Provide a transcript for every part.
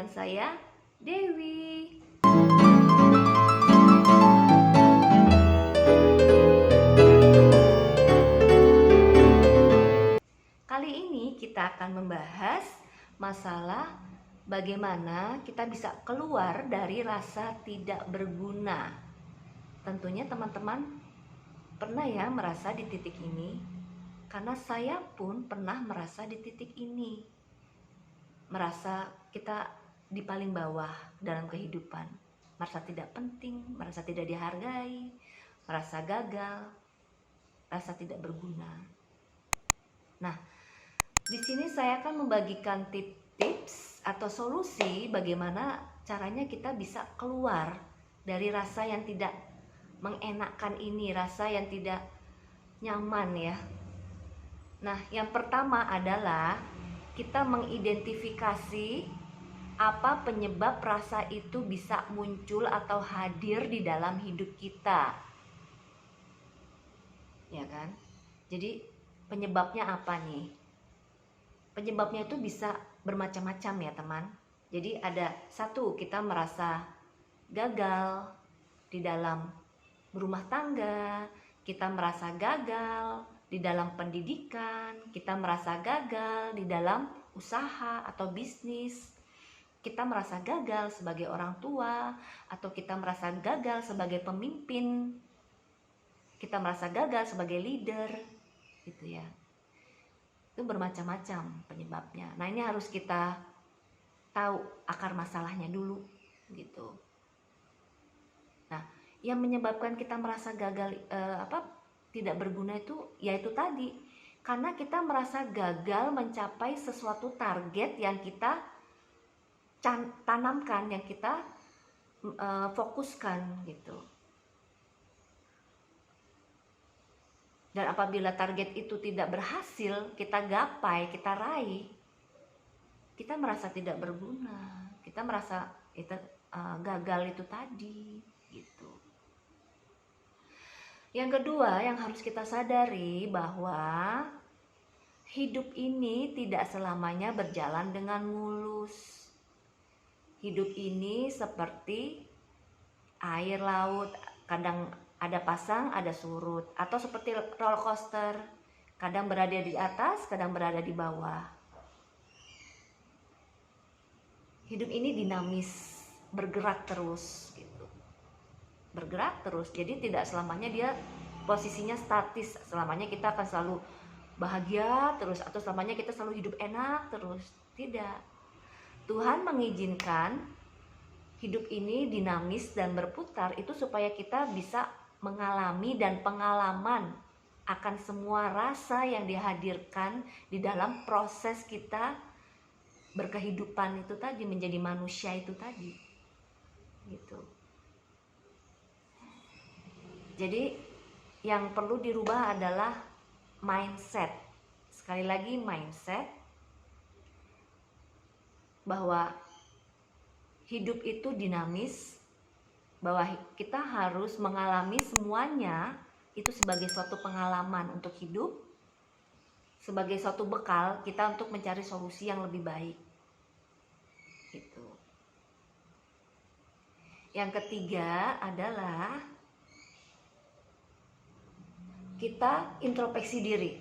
dengan saya, Dewi. Kali ini kita akan membahas masalah bagaimana kita bisa keluar dari rasa tidak berguna. Tentunya teman-teman pernah ya merasa di titik ini, karena saya pun pernah merasa di titik ini. Merasa kita di paling bawah dalam kehidupan, merasa tidak penting, merasa tidak dihargai, merasa gagal, rasa tidak berguna. Nah, di sini saya akan membagikan tips atau solusi bagaimana caranya kita bisa keluar dari rasa yang tidak mengenakan ini, rasa yang tidak nyaman ya. Nah, yang pertama adalah kita mengidentifikasi apa penyebab rasa itu bisa muncul atau hadir di dalam hidup kita. Ya kan? Jadi penyebabnya apa nih? Penyebabnya itu bisa bermacam-macam ya teman. Jadi ada satu, kita merasa gagal di dalam berumah tangga, kita merasa gagal di dalam pendidikan, kita merasa gagal di dalam usaha atau bisnis, kita merasa gagal sebagai orang tua, atau kita merasa gagal sebagai pemimpin, kita merasa gagal sebagai leader, gitu ya. Itu bermacam-macam penyebabnya. Nah, ini harus kita tahu akar masalahnya dulu gitu. Nah, yang menyebabkan kita merasa gagal tidak berguna itu yaitu tadi, karena kita merasa gagal mencapai sesuatu target yang kita tanamkan, yang kita fokuskan gitu. Dan apabila target itu tidak berhasil kita gapai, kita raih, kita merasa tidak berguna, kita merasa itu gagal itu tadi gitu. Yang kedua yang harus kita sadari bahwa hidup ini tidak selamanya berjalan dengan mulus. Hidup ini seperti air laut, kadang ada pasang, ada surut, atau seperti roller coaster, kadang berada di atas, kadang berada di bawah. Hidup ini dinamis, bergerak terus gitu. Bergerak terus, jadi tidak selamanya dia posisinya statis, selamanya kita akan selalu bahagia terus, atau selamanya kita selalu hidup enak terus. Tidak. Tuhan mengizinkan hidup ini dinamis dan berputar itu supaya kita bisa mengalami dan pengalaman akan semua rasa yang dihadirkan di dalam proses kita berkehidupan itu tadi, menjadi manusia itu tadi gitu. Jadi yang perlu dirubah adalah mindset. Sekali lagi mindset, bahwa hidup itu dinamis, bahwa kita harus mengalami semuanya itu sebagai suatu pengalaman untuk hidup, sebagai suatu bekal kita untuk mencari solusi yang lebih baik gitu. Yang ketiga adalah kita introspeksi diri.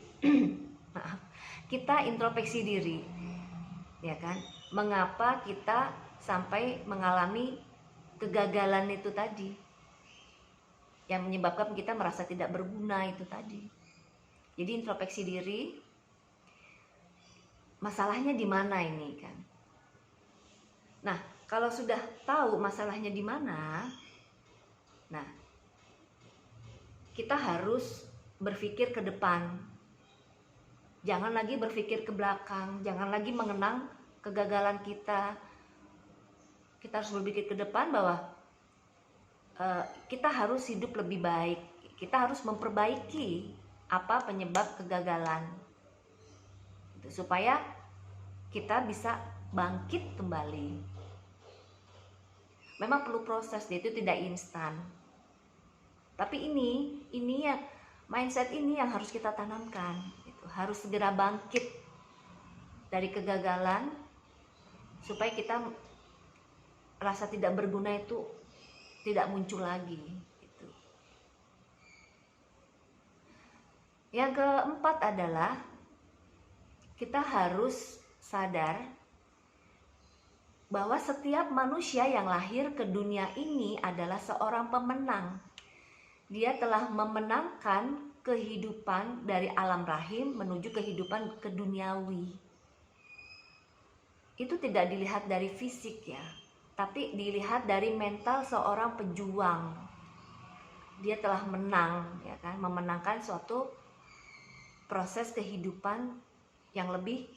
Kita introspeksi diri, ya kan? Mengapa kita sampai mengalami kegagalan itu tadi, yang menyebabkan kita merasa tidak berguna itu tadi. Jadi introspeksi diri, masalahnya di mana ini kan? Nah, kalau sudah tahu masalahnya di mana, nah kita harus berpikir ke depan. Jangan lagi berpikir ke belakang, jangan lagi mengenang kegagalan kita. Kita harus berpikir ke depan bahwa kita harus hidup lebih baik. Kita harus memperbaiki apa penyebab kegagalan, supaya kita bisa bangkit kembali. Memang perlu proses, itu tidak instan. Tapi ini ya, mindset ini yang harus kita tanamkan. Harus segera bangkit dari kegagalan supaya kita rasa tidak berguna itu tidak muncul lagi gitu. Yang keempat adalah kita harus sadar bahwa setiap manusia yang lahir ke dunia ini adalah seorang pemenang. Dia telah memenangkan kehidupan dari alam rahim menuju kehidupan keduniawi. Itu tidak dilihat dari fisik ya, tapi dilihat dari mental seorang pejuang. Dia telah menang, ya kan, memenangkan suatu proses kehidupan yang lebih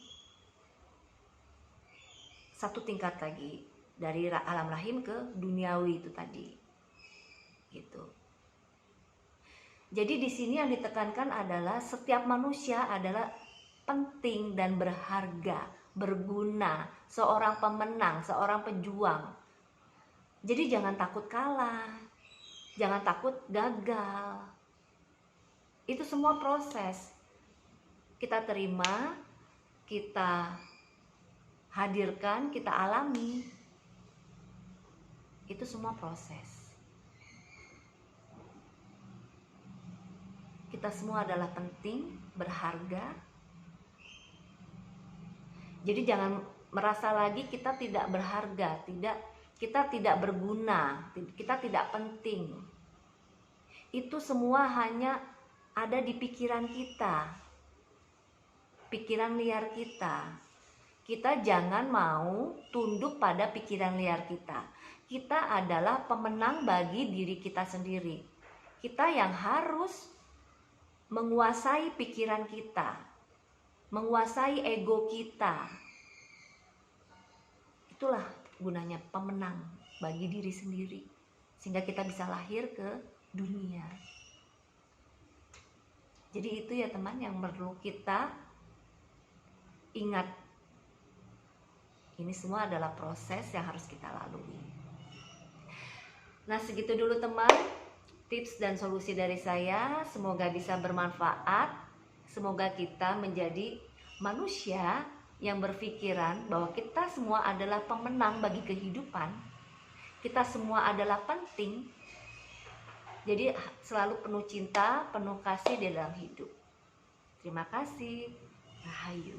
satu tingkat lagi dari alam rahim ke duniawi itu tadi. Gitu. Jadi di sini yang ditekankan adalah setiap manusia adalah penting dan berharga, berguna, seorang pemenang, seorang pejuang. Jadi jangan takut kalah, jangan takut gagal. Itu semua proses. Kita terima, kita hadirkan, kita alami. Itu semua proses. Kita semua adalah penting, berharga. Jadi jangan merasa lagi kita tidak berharga, kita tidak berguna, kita tidak penting. Itu semua hanya ada di pikiran kita, pikiran liar kita. Kita jangan mau tunduk pada pikiran liar kita. Kita adalah pemenang bagi diri kita sendiri. Kita yang harus menguasai pikiran kita, menguasai ego kita. Itulah gunanya pemenang bagi diri sendiri, sehingga kita bisa lahir ke dunia. Jadi itu ya teman yang perlu kita ingat. Ini semua adalah proses yang harus kita lalui. Nah, segitu dulu teman, tips dan solusi dari saya. Semoga bisa bermanfaat. Semoga kita menjadi manusia yang berpikiran bahwa kita semua adalah pemenang bagi kehidupan. Kita semua adalah penting. Jadi selalu penuh cinta, penuh kasih di dalam hidup. Terima kasih. Rahayu.